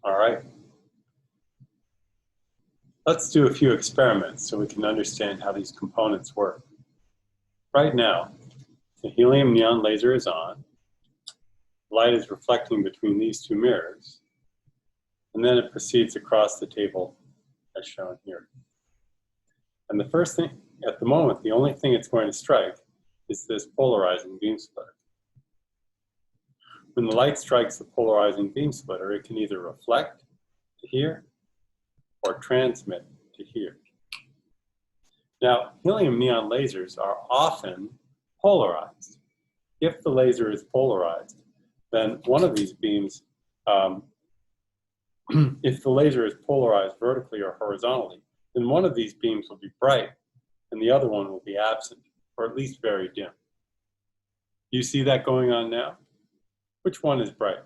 All right. Let's do a few experiments so we can understand how these components work. Right now, the helium neon laser is on. Light is reflecting between these two mirrors, and then it proceeds across the table as shown here. And the first thing, at the moment, the only thing it's going to strike is this polarizing beam splitter. When the light strikes the polarizing beam splitter, it can either reflect to here or transmit to here. Now, helium neon lasers are often polarized. If the laser is polarized, then one of these beams, if the laser is polarized vertically or horizontally, then one of these beams will be bright and the other one will be absent, or at least very dim. You see that going on now? Which one is bright?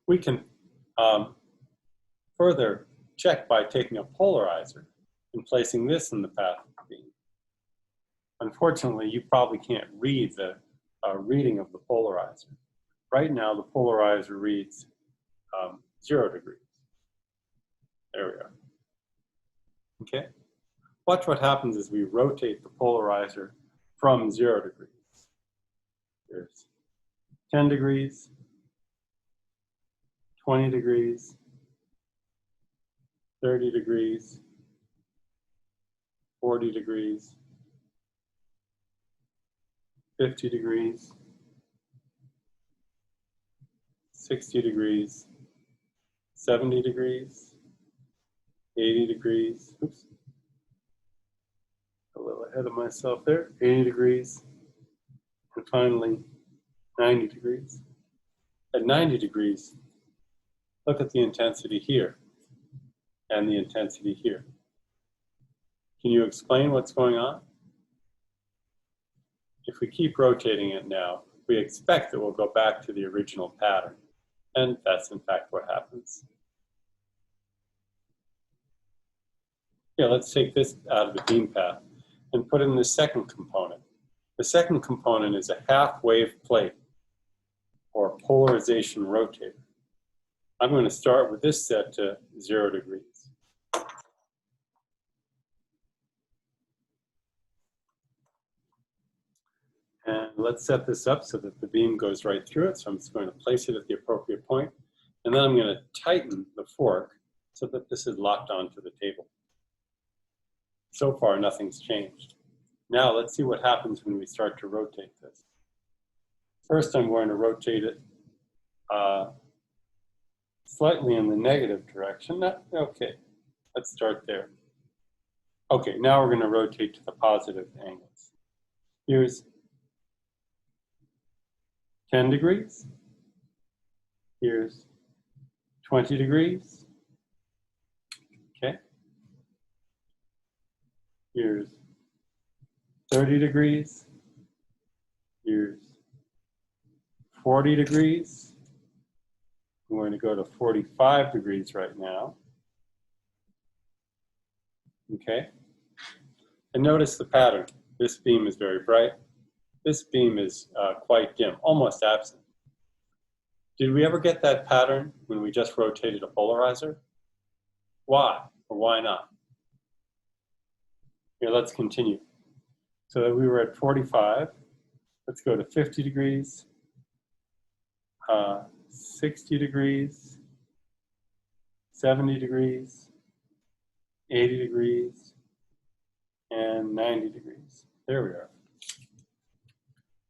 We can further check by taking a polarizer and placing this in the path of the beam. Unfortunately, you probably can't read the reading of the polarizer. Right now, the polarizer reads 0 degrees. There we are. Okay? Watch what happens as we rotate the polarizer from 0 degrees. There's 10 degrees, 20 degrees, 30 degrees, 40 degrees, 50 degrees, 60 degrees, 70 degrees, 80 degrees, oops, a little ahead of myself there, 80 degrees, and finally 90 degrees. At 90 degrees, look at the intensity here and the intensity here. Can you explain what's going on? If we keep rotating it now, we expect that we'll go back to the original pattern. And that's in fact what happens. Yeah, let's take this out of the beam path and put in the second component. The second component is a half-wave plate, or polarization rotator. I'm going to start with this set to 0 degrees. And let's set this up so that the beam goes right through it. So I'm just going to place it at the appropriate point. And then I'm going to tighten the fork so that this is locked onto the table. So far, nothing's changed. Now let's see what happens when we start to rotate this. First, I'm going to rotate it slightly in the negative direction. Okay, let's start there. Okay, now we're going to rotate to the positive angles. Here's 10 degrees. Here's 20 degrees. Okay. Here's 30 degrees. Here's 40 degrees. I'm going to go to 45 degrees right now. Okay. And notice the pattern. This beam is very bright. This beam is quite dim, almost absent. Did we ever get that pattern when we just rotated a polarizer? Why or why not? Here, let's continue. So that we were at 45. Let's go to 50 degrees, 60 degrees, 70 degrees, 80 degrees, and 90 degrees. There we are.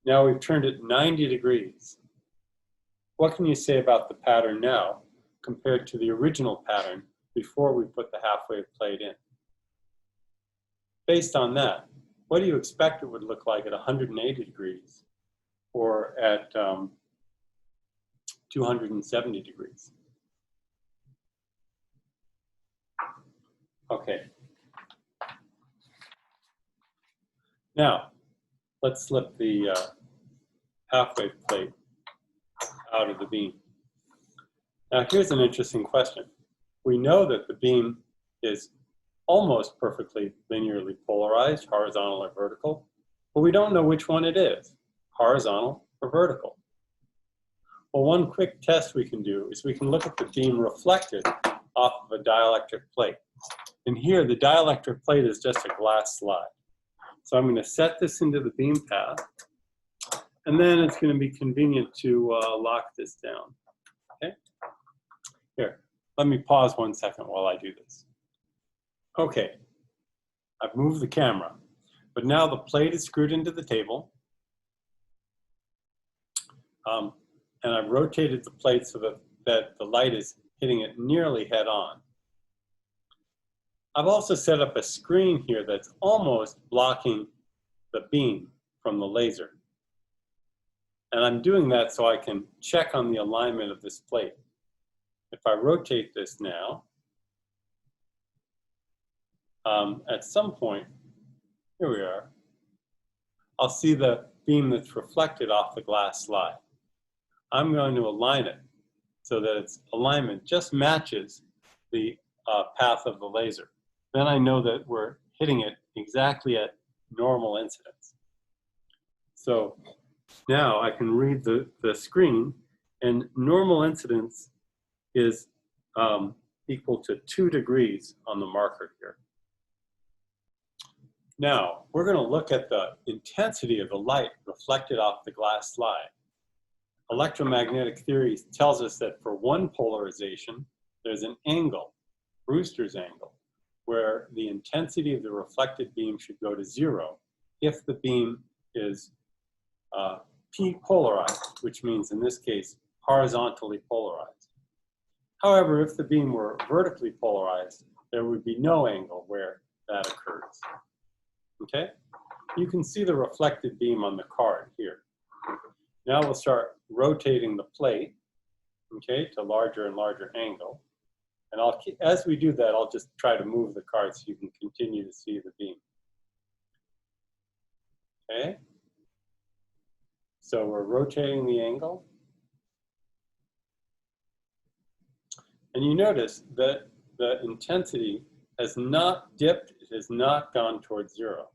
Now we've turned it 90 degrees. What can you say about the pattern now compared to the original pattern before we put the half-wave plate in? Based on that, what do you expect it would look like at 180 degrees or at 270 degrees? Okay. Now, let's slip the half-wave plate out of the beam. Now, here's an interesting question. We know that the beam is almost perfectly linearly polarized, horizontal or vertical, but we don't know which one it is, horizontal or vertical. Well, one quick test we can do is we can look at the beam reflected off of a dielectric plate. And here, the dielectric plate is just a glass slide. So I'm going to set this into the beam path, and then it's going to be convenient to lock this down. Okay? Here, let me pause 1 second while I do this. Okay, I've moved the camera, but now the plate is screwed into the table. And I've rotated the plate so that the light is hitting it nearly head on. I've also set up a screen here that's almost blocking the beam from the laser. And I'm doing that so I can check on the alignment of this plate. If I rotate this now, at some point, here we are, I'll see the beam that's reflected off the glass slide. I'm going to align it so that its alignment just matches the path of the laser. Then I know that we're hitting it exactly at normal incidence. So now I can read the screen, and normal incidence is equal to 2 degrees on the marker here. Now, we're going to look at the intensity of the light reflected off the glass slide. Electromagnetic theory tells us that for one polarization, there's an angle, Brewster's angle, where the intensity of the reflected beam should go to 0 if the beam is p-polarized, which means in this case, horizontally polarized. However, if the beam were vertically polarized, there would be no angle where that occurs. Okay? You can see the reflected beam on the card here. Now we'll start rotating the plate, okay, to larger and larger angle. And as we do that, I'll just try to move the card so you can continue to see the beam. Okay? So we're rotating the angle. And you notice that the intensity has not dipped, it has not gone towards 0.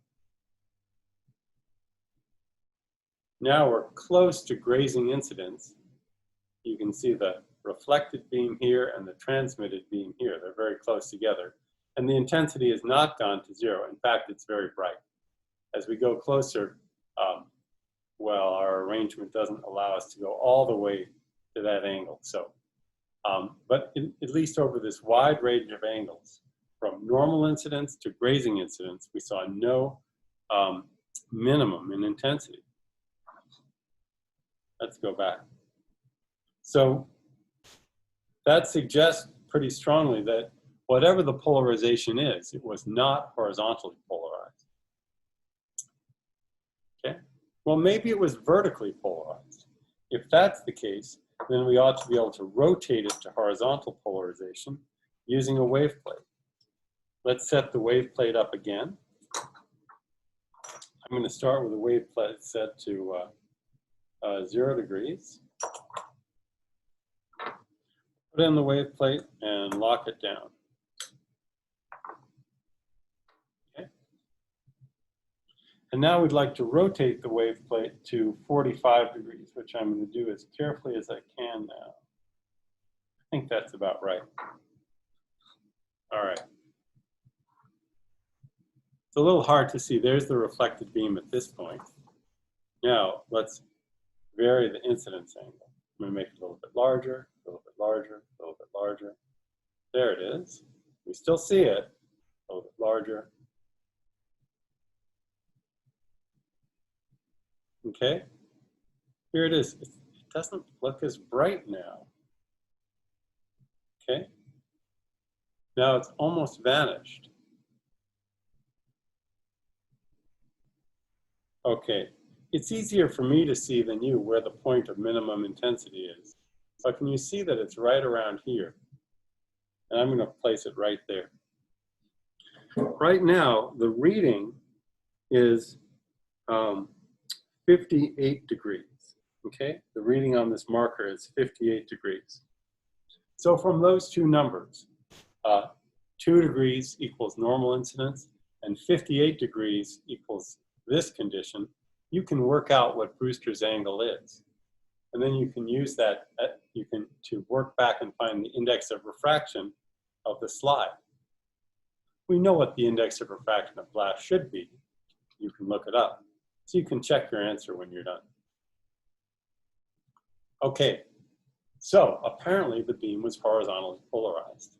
Now we're close to grazing incidence. You can see the reflected beam here and the transmitted beam here. They're very close together. And the intensity has not gone to 0. In fact, it's very bright. As we go closer, well, our arrangement doesn't allow us to go all the way to that angle. So, but at least over this wide range of angles, from normal incidence to grazing incidence, we saw no minimum in intensity. Let's go back. So that suggests pretty strongly that whatever the polarization is, it was not horizontally polarized. Okay? Well, maybe it was vertically polarized. If that's the case, then we ought to be able to rotate it to horizontal polarization using a wave plate. Let's set the wave plate up again. I'm going to start with a wave plate set to 0 degrees. Put in the wave plate and lock it down. Okay. And now we'd like to rotate the wave plate to 45 degrees, which I'm going to do as carefully as I can now. I think that's about right. All right. It's a little hard to see. There's the reflected beam at this point. Now, let's vary the incidence angle. I'm going to make it a little bit larger, a little bit larger, a little bit larger. There it is. We still see it. A little bit larger. Okay. Here it is. It doesn't look as bright now. Okay. Now it's almost vanished. Okay. It's easier for me to see than you where the point of minimum intensity is. So can you see that it's right around here? And I'm going to place it right there. Right now, the reading is 58 degrees. Okay? The reading on this marker is 58 degrees. So from those two numbers, 2 degrees equals normal incidence, and 58 degrees equals this condition, you can work out what Brewster's angle is. And then you can use that to work back and find the index of refraction of the slide. We know what the index of refraction of glass should be. You can look it up. So you can check your answer when you're done. Okay, so apparently the beam was horizontally polarized.